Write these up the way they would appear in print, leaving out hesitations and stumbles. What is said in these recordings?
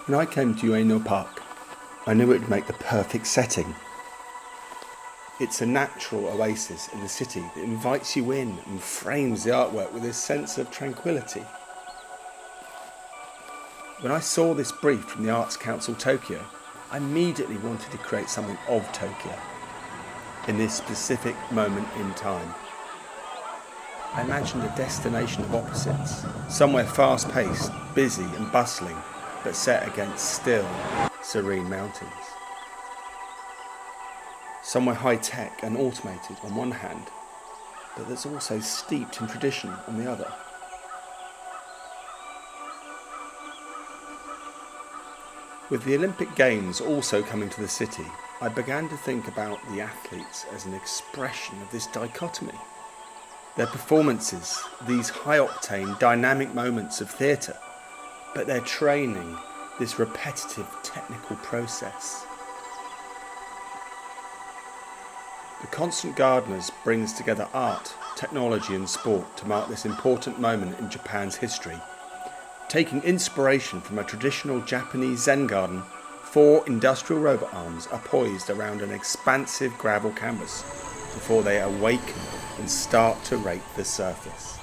When I came to Ueno Park, I knew it would make the perfect setting. It's a natural oasis in the city that invites you in and frames the artwork with this sense of tranquility. When I saw this brief from the Arts Council Tokyo, I immediately wanted to create something of Tokyo in this specific moment in time. I imagined a destination of opposites, somewhere fast-paced, busy and bustling, but set against still, serene mountains. Somewhere high-tech and automated on one hand, but that's also steeped in tradition on the other. With the Olympic Games also coming to the city, I began to think about the athletes as an expression of this dichotomy. Their performances, these high-octane, dynamic moments of theatre, but their training, this repetitive technical process. The Constant Gardeners brings together art, technology and sport to mark this important moment in Japan's history. Taking inspiration from a traditional Japanese Zen Garden, 4 industrial robot arms are poised around an expansive gravel canvas before they awaken and start to rake the surface.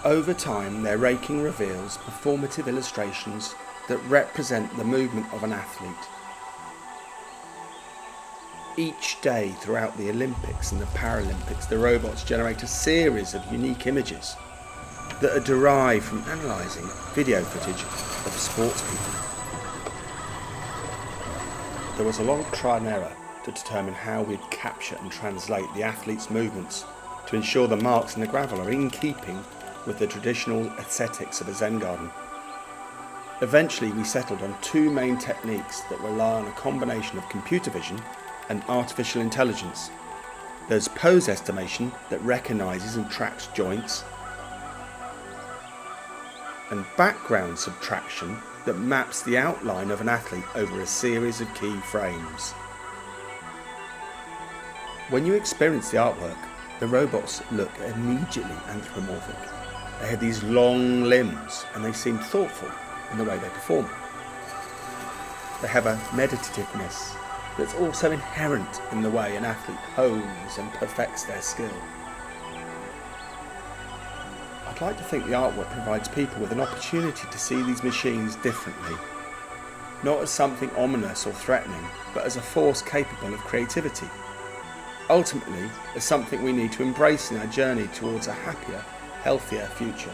Over time, their raking reveals performative illustrations that represent the movement of an athlete. Each day throughout the Olympics and the Paralympics, the robots generate a series of unique images that are derived from analysing video footage of sports people. There was a lot of trial and error to determine how we'd capture and translate the athletes' movements to ensure the marks in the gravel are in keeping with the traditional aesthetics of a Zen garden. Eventually we settled on 2 main techniques that rely on a combination of computer vision and artificial intelligence. There's pose estimation that recognises and tracks joints, and background subtraction that maps the outline of an athlete over a series of key frames. When you experience the artwork, the robots look immediately anthropomorphic. They have these long limbs and they seem thoughtful in the way they perform. They have a meditativeness that's also inherent in the way an athlete hones and perfects their skill. I'd like to think the artwork provides people with an opportunity to see these machines differently, not as something ominous or threatening, but as a force capable of creativity. Ultimately, as something we need to embrace in our journey towards a happier, healthier future.